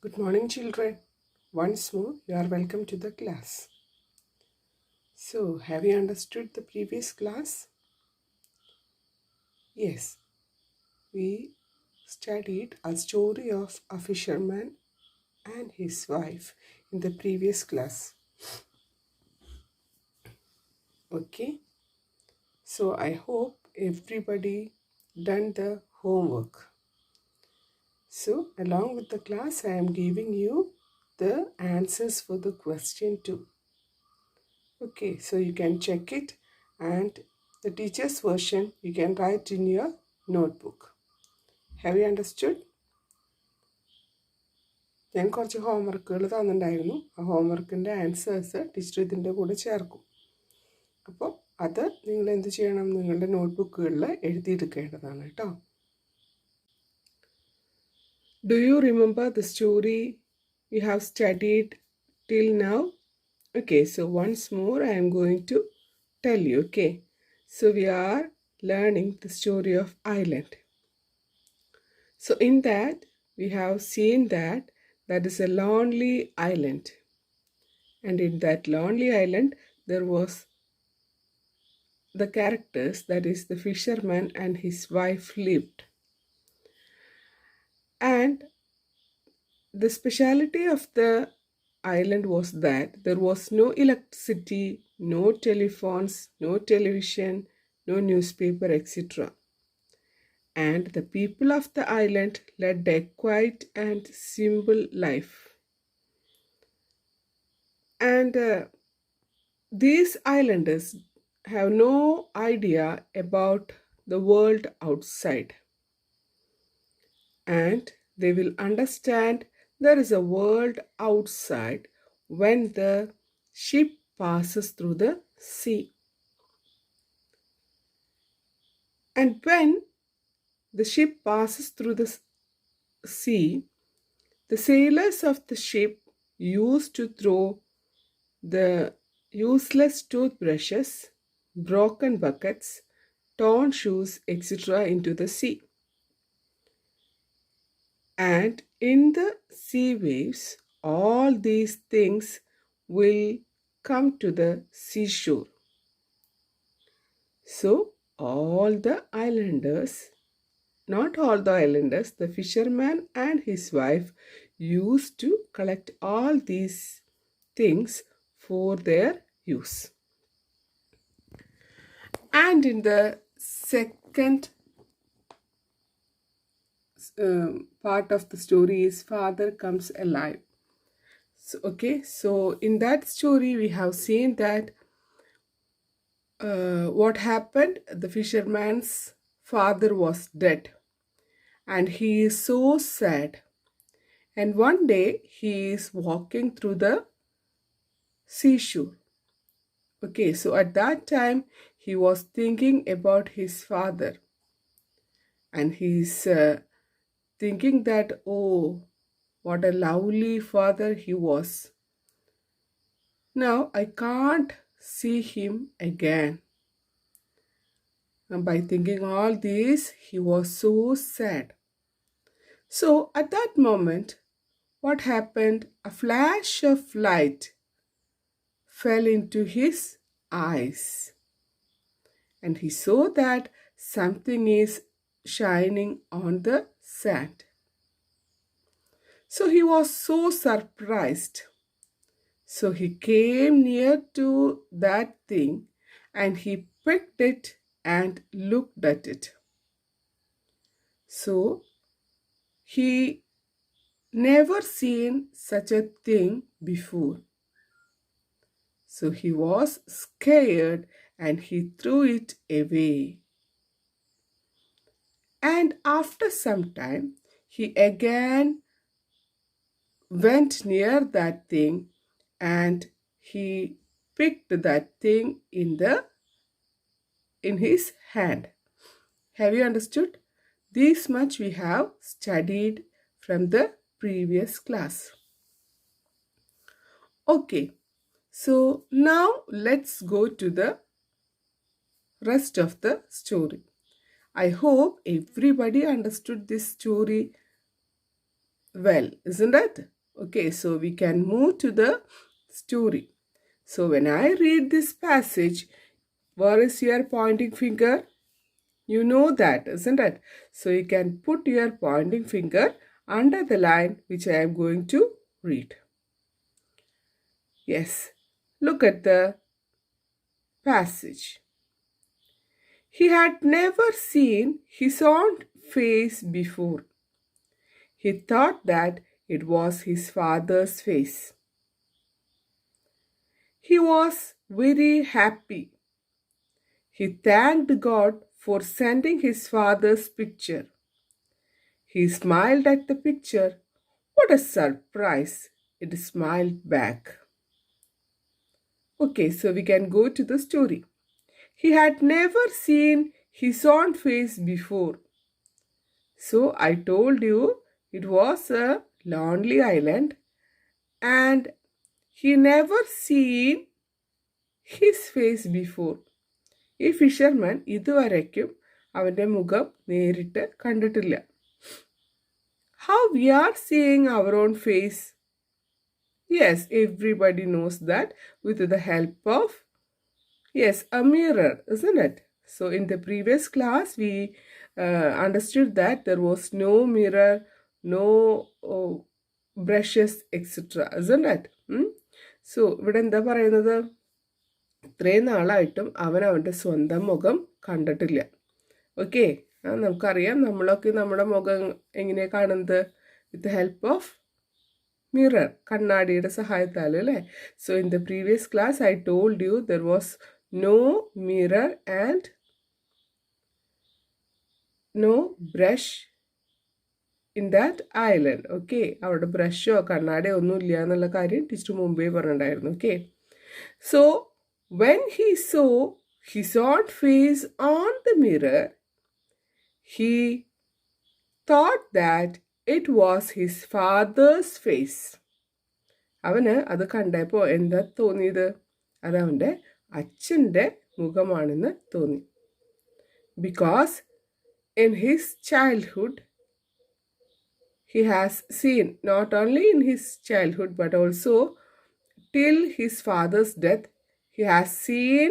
Good morning, children. Once more, you are welcome to the class. So, have you understood the previous class? Yes, we studied a story of a fisherman and his wife in the previous class. Okay, so I hope everybody done the homework. So, along with the class, I am giving you the answers for the question too. Okay, so you can check it, and the teacher's version you can write in your notebook. Have you understood? ഞാൻ കുറച്ച് ഹോംവർക്കുകൾ തന്നിട്ടുണ്ടായിരുന്നു. ആ ഹോംവർക്കിൻ്റെ answers teacher ഇതിൻ്റെ കൂടെ ചേർക്കും. അപ്പോൾ അത് നിങ്ങൾ എന്ത് ചെയ്യണം? നിങ്ങളുടെ നോട്ട്ബുക്കുകളിൽ എഴുതിയെടുക്കേണ്ടതാണ് കേട്ടോ. Do you remember the story you have studied till now? Okay, so once more I am going to tell you. Okay, so we are learning the story of Ireland. So in that we have seen that is a lonely island, and in that lonely island there was the characters, that is the fisherman and his wife lived. And the speciality of the island was that there was no electricity, no telephones, no television, no newspaper, etc. And the people of the island led a quiet and simple life. And these islanders have no idea about the world outside. And they will understand there is a world outside when the ship passes through the sea. And when the ship passes through the sea, the sailors of the ship used to throw the useless toothbrushes, broken buckets, torn shoes, etc. into the sea. And in the sea waves, all these things will come to the seashore. So all the islanders, not all the islanders, the fisherman and his wife used to collect all these things for their use. And in the second part of the story is father comes alive. So in that story we have seen that what happened. The fisherman's father was dead, and he is so sad. And one day he is walking through the seashore. Okay, so at that time he was thinking about his father, and he's thinking that, oh, what a lovely father he was. Now I can't see him again. And by thinking all this, he was so sad. So at that moment, what happened? A flash of light fell into his eyes, and he saw that something is shining on the sand. So he was so surprised. So he came near to that thing, and he picked it and looked at it. So he never seen such a thing before. So he was scared, and he threw it away. And after some time, he again went near that thing, and he picked that thing in his hand. Have you understood? This much we have studied from the previous class. Okay, so now let's go to the rest of the story. I hope everybody understood this story well, isn't it? Okay, so we can move to the story. So when I read this passage, where is your pointing finger? You know that, isn't it? So you can put your pointing finger under the line which I am going to read. Yes, look at the passage. He had never seen his own face before. He thought that it was his father's face. He was very happy. He thanked God for sending his father's picture. He smiled at the picture. What a surprise! It smiled back. Okay, so we can go to the story. He had never seen his own face before. So I told you it was a lonely island and he never seen his face before. ഈ fisherman ഇതുവരയ്ക്കും അവൻ്റെ മുഖം നേരിട്ട് കണ്ടിട്ടില്ല. How we are seeing our own face? Yes, everybody knows that with the help of, yes, a mirror, isn't it? So in the previous class, we understood that there was no mirror, no brushes, etc. Isn't it? So ഇവിടെ എന്താ പറയുന്നത്? ഇത്രയും നാളായിട്ടും അവൻ അവൻ്റെ സ്വന്തം മുഖം കണ്ടിട്ടില്ല. Okay, നമുക്കറിയാം നമ്മളൊക്കെ നമ്മുടെ മുഖം എങ്ങനെയാണ് കാണുന്നത്? വിത്ത് ഹെൽപ്പ് ഓഫ് മിറർ, കണ്ണാടിയുടെ സഹായത്താൽ അല്ലേ? So in the previous class I told you there was no mirror and no brush in that island. Okay, അവിടെ ബ്രഷോ കണ്ണാടിയോ ഒന്നും ഇല്ല എന്നുള്ള കാര്യം ടീച്ചർ മുമ്പേ പറഞ്ഞിട്ടുണ്ടായിരുന്നു. Okay, so when he saw his own face on the mirror, he thought that it was his father's face. അവന് അത് കണ്ടപ്പോൾ എന്താ തോന്നിയത്? അത് അവൻ്റെ അച്ഛൻ്റെ മുഖമാണെന്ന് തോന്നി. Because in his childhood, he has seen, not only in his childhood but also till his father's death, he has seen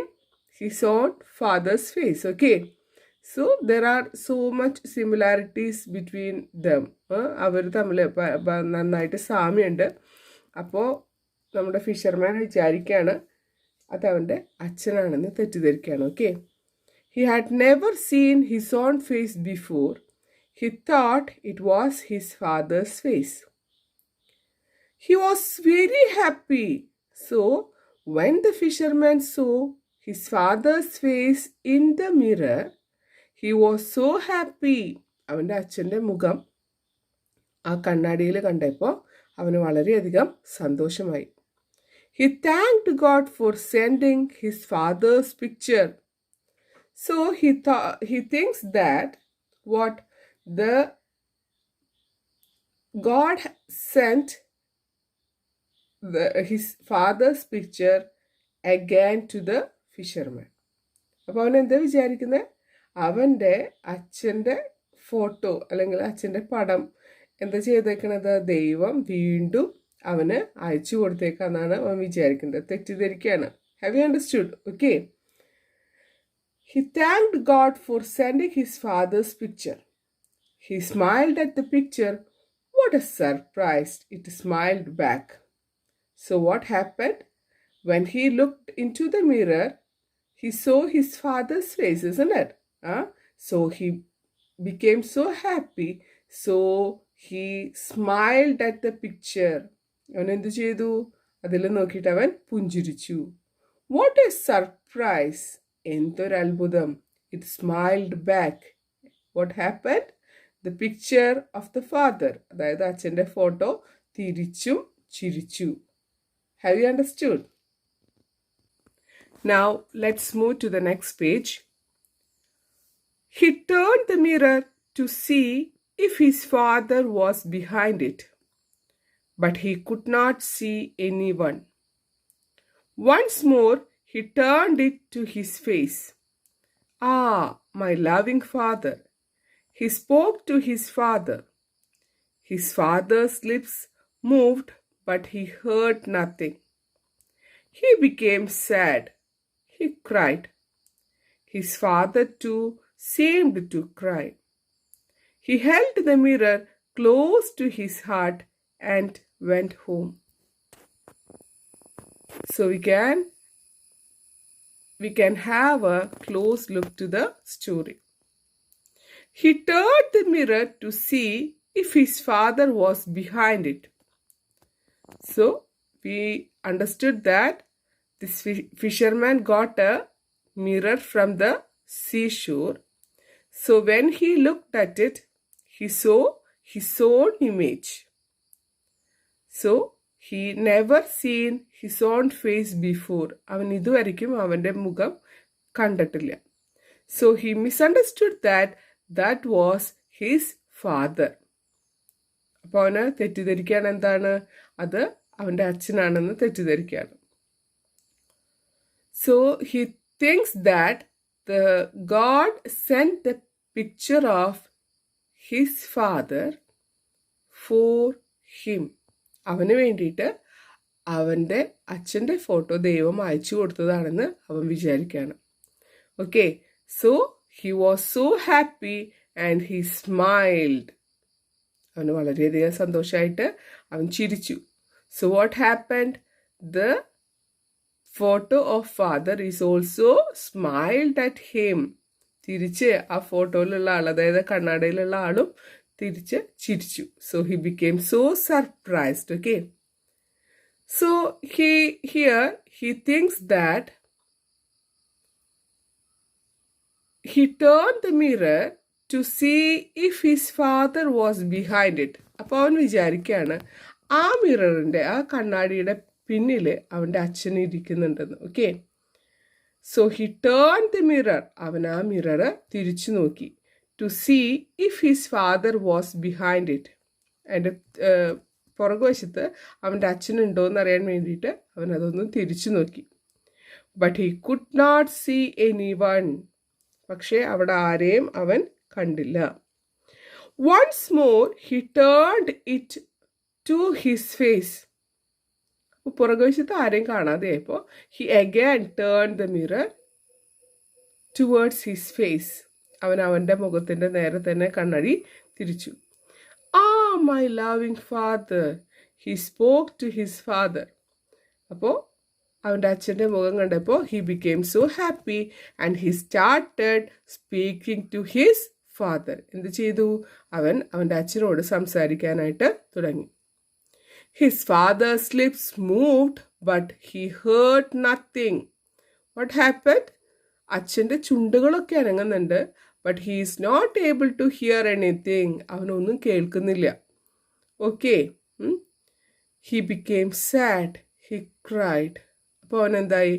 his own father's face. Okay, so there are so much similarities between them. അവർ തമ്മിൽ നന്നായിട്ട് സാമ്യമുണ്ട്. അപ്പോൾ നമ്മുടെ fisherman വിചാരിക്കുകയാണ് അത് അവൻ്റെ അച്ഛനാണെന്ന് തെറ്റിദ്ധരിക്കുകയാണ്. Okay, he had never seen his own face before. He thought it was his father's face. He was very happy. So when the fisherman saw his father's face in the mirror, he was so happy. അവൻ്റെ അച്ഛൻ്റെ മുഖം ആ കണ്ണാടിയിൽ കണ്ടപ്പോൾ അവന് വളരെയധികം സന്തോഷമായി. He thanked God for sending his father's picture. So he thinks that what the God sent his father's picture again to the fisherman. അപ്പോൾ അവൻ എന്താ വിചാരിക്കുന്നത്? അവൻ്റെ അച്ഛൻ്റെ ഫോട്ടോ അല്ലെങ്കിൽ അച്ഛൻ്റെ പടം എന്താ ചെയ്തേക്കണത്? ദൈവം വീണ്ടും അവന് അയച്ചു കൊടുത്തേക്കാന്നാണ് അവൻ വിചാരിക്കുന്നത്. തെറ്റിദ്ധരിക്കുകയാണ്. Have you understood? Okay, he thanked God for sending his father's picture. He smiled at the picture. What a surprise! It smiled back. So what happened? When he looked into the mirror, he saw his father's face, isn't it? So he became so happy. So he smiled at the picture. അവൻ എന്ത് ചെയ്തു? അതിൽ നോക്കിയിട്ട് അവൻ പുഞ്ചിരിച്ചു. What a surprise! എന്തൊരു അത്ഭുതം! It smiled back. What happened? The picture of the father, അതായത് അച്ഛൻ്റെ ഫോട്ടോ തിരിച്ചും ചിരിച്ചു. Have you understood? Now let's move to the next page. He turned the mirror to see if his father was behind it, but he could not see anyone. Once more he turned it to his face. Ah, my loving father. He spoke to his father. His father's lips moved, but he heard nothing. He became sad. He cried. His father too seemed to cry. He held the mirror close to his heart and went home. So we can have a close look to the story. He turned the mirror to see if his father was behind it. So we understood that this fisherman got a mirror from the seashore. So when he looked at it, he saw his own image. So he never seen his own face before. അവൻ ഇതുവരെയ്ക്കും അവൻ്റെ മുഖം കണ്ടിട്ടില്ല. So he misunderstood that was his father. അപ്പോൾ അവന് തെറ്റിദ്ധരിക്കുകയാണ് എന്താണ്, അത് അവൻ്റെ അച്ഛനാണെന്ന് തെറ്റിദ്ധരിക്കുകയാണ്. So he thinks that the God sent the picture of his father for him. അവന് വേണ്ടിയിട്ട് അവൻ്റെ അച്ഛൻ്റെ ഫോട്ടോ ദൈവം അയച്ചു കൊടുത്തതാണെന്ന് അവൻ വിചാരിക്കുകയാണ്. Okay, so he was so happy and he smiled. അവന് വളരെയധികം സന്തോഷമായിട്ട് അവൻ ചിരിച്ചു. So what happened? The photo of father is also smiled at him. തിരിച്ച് ആ ഫോട്ടോയിലുള്ള ആൾ, അതായത് കണ്ണാടയിലുള്ള ആളും തിരിച്ച് ചിരിച്ചു. So he became so surprised. Okay, so he thinks that he turned the mirror to see if his father was behind it. അപ്പോൾ അവൻ വിചാരിക്കുകയാണ് ആ മിററിൻ്റെ, ആ കണ്ണാടിയുടെ പിന്നിൽ അവൻ്റെ അച്ഛൻ ഇരിക്കുന്നുണ്ടെന്ന്. Okay, so he turn the mirror. അവൻ ആ മിറർ തിരിച്ചു നോക്കി. To see if his father was behind it. അതിൻ്റെ പുറകുവശത്ത് അവൻ്റെ അച്ഛനുണ്ടോ എന്നറിയാൻ വേണ്ടിയിട്ട് അവൻ അതൊന്ന് തിരിച്ചു നോക്കി. But he could not see any one. പക്ഷേ അവിടെ ആരെയും അവൻ കണ്ടില്ല. Once more he turned it to his face. അപ്പോൾ പുറകുവശത്ത് ആരെയും കാണാതെയായപ്പോൾ he again turn the mirror towards his face. അവൻ അവൻ്റെ മുഖത്തിൻ്റെ നേരെ തന്നെ കണ്ണാടി തിരിച്ചു. My loving father, he spoke to his father. അപ്പോൾ അവൻ്റെ അച്ഛൻ്റെ മുഖം കണ്ടപ്പോൾ he became so happy and he started speaking to his father. എന്ത് ചെയ്തു? അവൻ അവൻ്റെ അച്ഛനോട് സംസാരിക്കാനായിട്ട് തുടങ്ങി. His father's lips moved but he heard nothing. What happened? അച്ഛൻ്റെ ചുണ്ടുകളൊക്കെ അനങ്ങുന്നുണ്ട്, but he is not able to hear anything. അവനൊന്നും കേൾക്കുന്നില്ല. Okay, he became sad, he cried. അപ്പോൾ അവൻ എന്തായി?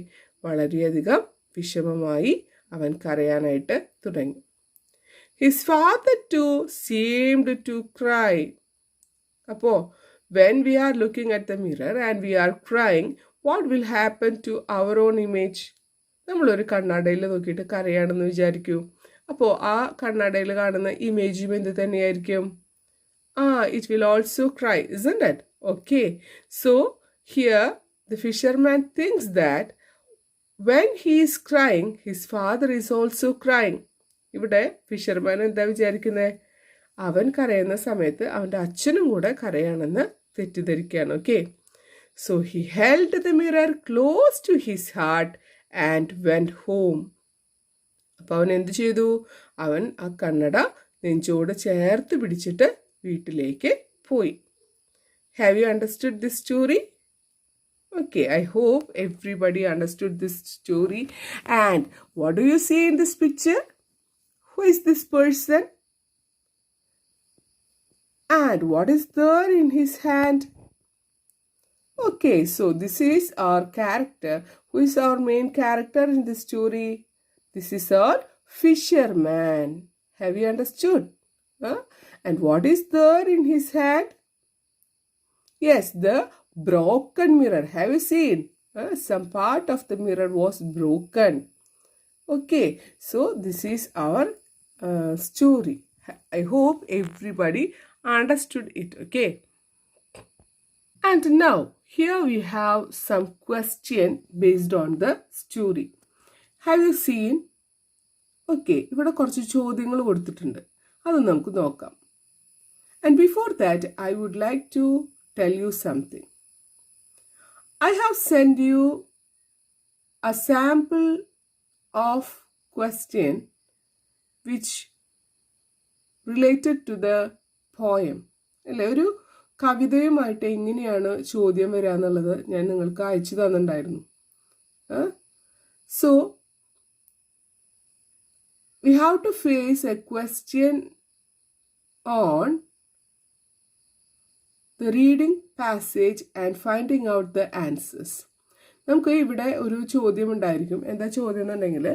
വളരെയധികം വിഷമമായി അവൻ കരയാനായിട്ട് തുടങ്ങി. His father too seemed to cry. അപ്പോൾ when we are looking at the mirror and we are crying, what will happen to our own image? നമ്മളൊരു കണ്ണാടയിൽ നോക്കിയിട്ട് കരയാണെന്ന് വിചാരിക്കൂ. അപ്പോൾ ആ കണ്ണാടയിൽ കാണുന്ന ഇമേജും എന്ത് തന്നെയായിരിക്കും? it will also cry, isn't it? Okay, so here the fisherman thinks that when he is crying, his father is also crying. ഇവിടെ fisherman എന്താ വിചാരിക്കുന്നത്? അവൻ കരയുന്ന സമയത്ത് അവൻ്റെ അച്ഛനും കൂടെ കരയാണെന്ന് തെറ്റിദ്ധരിക്കുകയാണ്. Okay, so he held the mirror close to his heart and went home. അപ്പോൾ അവൻ എന്ത് ചെയ്തു? അവൻ ആ കണ്ണട നെഞ്ചോട് ചേർത്ത് പിടിച്ചിട്ട് വീട്ടിലേക്ക് പോയി. Have you understood this story? Okay, I hope everybody understood this story. And what do you see in this picture? Who is this person? And what is there in his hand? Okay, so this is our character. Who is our main character in this story? This is our fisherman. Have you understood? And what is there in his hand? Yes, the broken mirror. Have you seen? Some part of the mirror was broken. Okay, so this is our story. I hope everybody understood it. Okay. And now, here we have some question based on the story. Have you seen? Okay, ഇവിടെ കുറച്ച് ചോദ്യങ്ങൾ കൊടുത്തിട്ടുണ്ട്. അത് നമുക്ക് നോക്കാം. And before that, I would like to tell you something. I have sent you a sample of question which related to the poem. അല്ലേ, ഒരു കവിതയുമായിട്ട് എങ്ങനെയാണ് ചോദ്യം വരിക എന്നുള്ളത് ഞാൻ നിങ്ങൾക്ക് അയച്ചു തന്നിട്ടുണ്ടായിരുന്നു. So, we have to face a question on the reading passage and finding out the answers. നമുക്ക് ഇവിടെ ഒരു ചോദ്യം ഉണ്ടായിരിക്കും. എന്താ ചോദ്യം എന്നുണ്ടെങ്കിൽ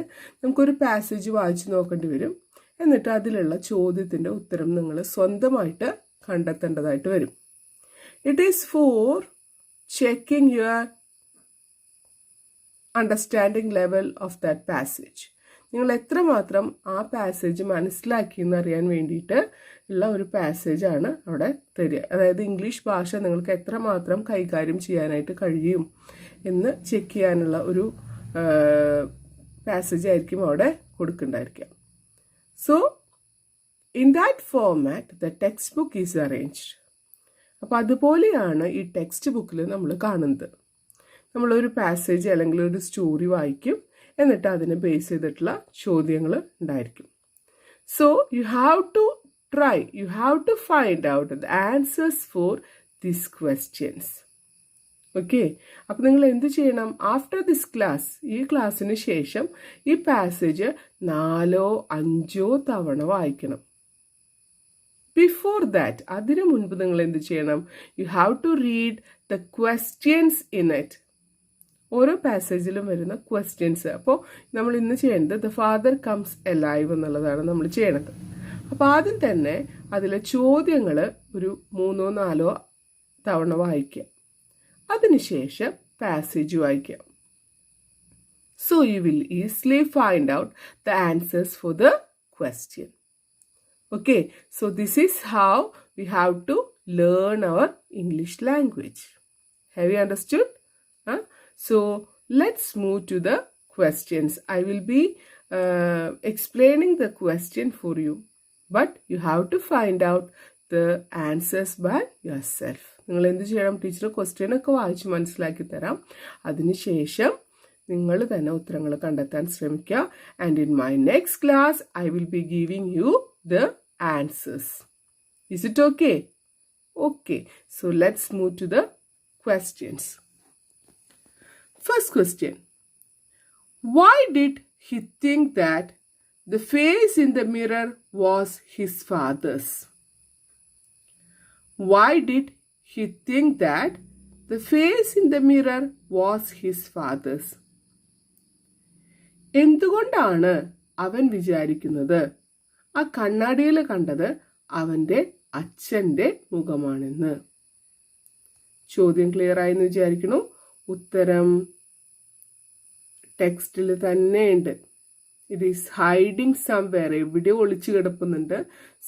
നമുക്കൊരു പാസേജ് വായിച്ചു നോക്കേണ്ടി വരും. എന്നിട്ട് അതിലുള്ള ചോദ്യത്തിൻ്റെ ഉത്തരം നിങ്ങൾ സ്വന്തമായിട്ട് കണ്ടെത്തേണ്ടതായിട്ട് വരും. It is for checking your understanding level of that passage. നിങ്ങൾ എത്രമാത്രം ആ പാസേജ് മനസ്സിലാക്കി എന്നറിയാൻ വേണ്ടിയിട്ട് ഉള്ള ഒരു പാസേജാണ് അവിടെ തരിക. അതായത് ഇംഗ്ലീഷ് ഭാഷ നിങ്ങൾക്ക് എത്രമാത്രം കൈകാര്യം ചെയ്യാനായിട്ട് കഴിയും എന്ന് ചെക്ക് ചെയ്യാനുള്ള ഒരു പാസേജ് ആയിരിക്കും അവിടെ കൊടുക്കുന്നുണ്ടായിരിക്കുക. So in that format the textbook is arranged. അപ്പോൾ അതുപോലെയാണ് ഈ ടെക്സ്റ്റ് ബുക്കിൽ നമ്മൾ കാണുന്നത്. നമ്മളൊരു പാസേജ് അല്ലെങ്കിൽ ഒരു സ്റ്റോറി വായിക്കും, എന്നിട്ട് അതിനെ ബേസ് ചെയ്തിട്ടുള്ള ചോദ്യങ്ങൾ ഉണ്ടായിരിക്കും. So you have to try, you have to find out the answers for these questions. Okay, അപ്പം നിങ്ങൾ എന്ത് ചെയ്യണം? ആഫ്റ്റർ ദിസ് ക്ലാസ്, ഈ ക്ലാസ്സിന് ശേഷം ഈ പാസേജ് 4-5 തവണ വായിക്കണം. ബിഫോർ ദാറ്റ്, അതിനു മുൻപ് നിങ്ങൾ എന്ത് ചെയ്യണം? You have to read the questions in it. ഓരോ പാസേജിലും വരുന്ന ക്വസ്റ്റ്യൻസ്. അപ്പോൾ നമ്മൾ ഇന്ന് ചെയ്യേണ്ടത് ദ ഫാദർ കംസ് എലൈവ് എന്നുള്ളതാണ് നമ്മൾ ചെയ്യണത്. അപ്പോൾ ആദ്യം തന്നെ അതിലെ ചോദ്യങ്ങൾ ഒരു 3-4 തവണ വായിക്കുക. അതിനുശേഷം പാസേജ് വായിക്കുക. So you will easily find out the answers for the question. Okay, so this is how we have to learn our English language. Have you understood? So let's move to the questions. I will be explaining the question for you, but you have to find out the answers by yourself. നിങ്ങൾ എന്ത് ചെയ്യണം? Teacher question ഒക്കെ വായിച്ച് മനസ്സിലാക്കി തരാം. അതിനുശേഷം നിങ്ങൾ തന്നെ ഉത്തരങ്ങൾ കണ്ടെത്താൻ ശ്രമിക്കുക. And in my next class, I will be giving you the answers. Is it okay? Okay, so let's move to the questions. First question. Why did he think that the face in the mirror was his father's? Why did he think that the face in the mirror was his father's? എന്തുകൊണ്ടാണ് അവൻ വിചാരിക്കുന്നത് ആ കണ്ണാടിയിൽ കണ്ടത് അവൻ്റെ അച്ഛൻ്റെ മുഖമാണെന്ന്? ചോദ്യം clear ആയെന്ന് വിചാരിക്കണു. ഉത്തരം ടെക്സ്റ്റിൽ തന്നെയുണ്ട്. It is hiding somewhere. എവിടെ ഒളിച്ചു കിടപ്പുന്നുണ്ട്.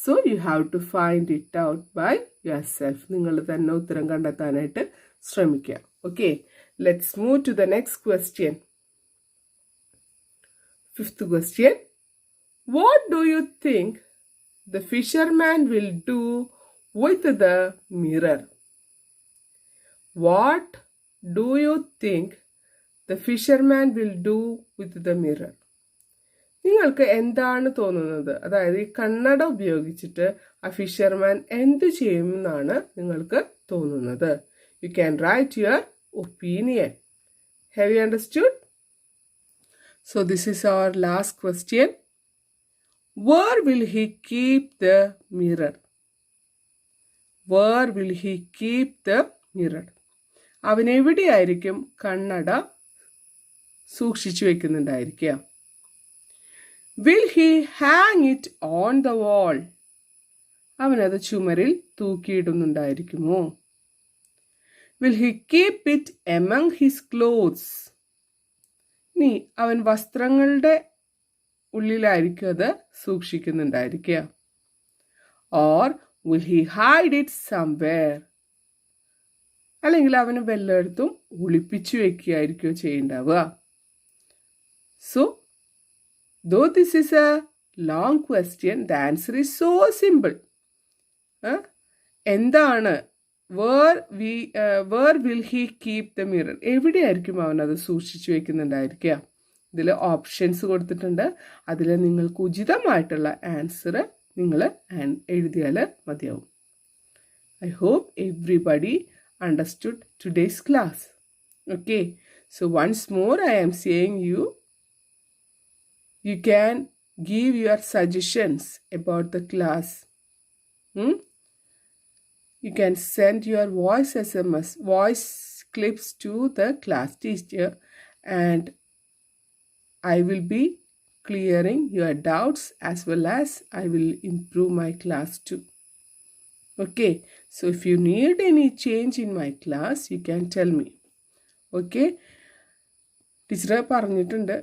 So you have to find it out by yourself. നിങ്ങൾ തന്നെ ഉത്തരം കണ്ടെത്താനായിട്ട് ശ്രമിക്കുക. Okay, let's move to the next question. Fifth question. What do you think the fisherman will do with the mirror? What do you think the fisherman will do with the mirror? നിങ്ങൾക്ക് എന്താണ് തോന്നുന്നത്? അതായത് ഈ കണ്ണട ഉപയോഗിച്ചിട്ട് ആ fisherman എന്ത് ചെയ്യുമെന്നാണ് നിങ്ങൾക്ക് തോന്നുന്നത്? You can write your opinion. Have you understood? So this is our last question. Where will he keep the mirror? Where will he keep the mirror? അവൻ എവിടെയായിരിക്കും കണ്ണട സൂക്ഷിച്ചു വെക്കുന്നുണ്ടായിരിക്കുക? Will he hang it on the wall? അവനത് ചുമരിൽ തൂക്കിയിടുന്നുണ്ടായിരിക്കുമോ? Will he keep it among his clothes? ഇനി അവൻ വസ്ത്രങ്ങളുടെ ഉള്ളിലായിരിക്കും അത് സൂക്ഷിക്കുന്നുണ്ടായിരിക്കുക. Or will he hide it somewhere? അല്ലെങ്കിൽ അവന് വല്ലയിടത്തും ഒളിപ്പിച്ചു വെക്കുകയായിരിക്കുമോ ചെയ്യേണ്ടാവുക. So though this is a long question, the answer is so simple. എന്താണ് where will he keep the mirror? എവിടെയായിരിക്കും അവൻ അത് സൂക്ഷിച്ചു വെക്കുന്നുണ്ടായിരിക്കുക? ഇതിൽ ഓപ്ഷൻസ് കൊടുത്തിട്ടുണ്ട്. അതിൽ നിങ്ങൾക്ക് ഉചിതമായിട്ടുള്ള ആൻസർ നിങ്ങൾ എഴുതിയാൽ മതിയാവും. I hope everybody understood today's class. Okay, so once more I am saying you can give your suggestions about the class. You can send your voice SMS, voice clips to the class teacher, and I will be clearing your doubts as well as I will improve my class too. Okay, so if you need any change in my class, you can tell me. Okay, teacher പറഞ്ഞിട്ടുണ്ട്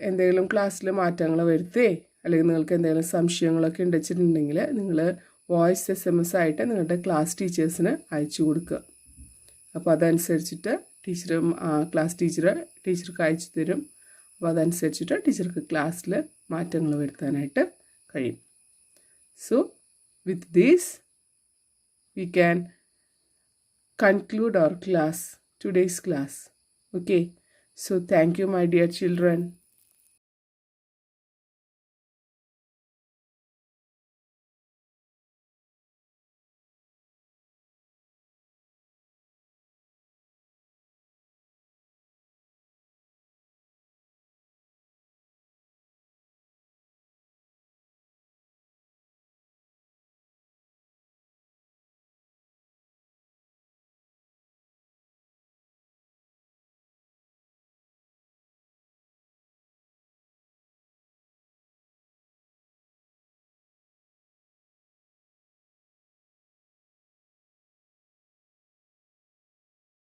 എന്തെങ്കിലും ക്ലാസ്സിൽ മാറ്റങ്ങൾ വരുത്തേ അല്ലെങ്കിൽ നിങ്ങൾക്ക് എന്തെങ്കിലും സംശയങ്ങളൊക്കെ ഉണ്ടെച്ചിട്ടുണ്ടെങ്കിൽ നിങ്ങൾ voice SMS ആയിട്ട് നിങ്ങളുടെ ക്ലാസ് ടീച്ചേഴ്സിന് അയച്ചു കൊടുക്കുക. അപ്പോൾ അതനുസരിച്ചിട്ട് ക്ലാസ് ടീച്ചർക്ക് അയച്ചു തരും. അപ്പോൾ അതനുസരിച്ചിട്ട് ടീച്ചർക്ക് ക്ലാസ്സിൽ മാറ്റങ്ങൾ വരുത്താനായിട്ട് കഴിയും. So with these we can conclude our class, today's class. Okay, so thank you my dear children.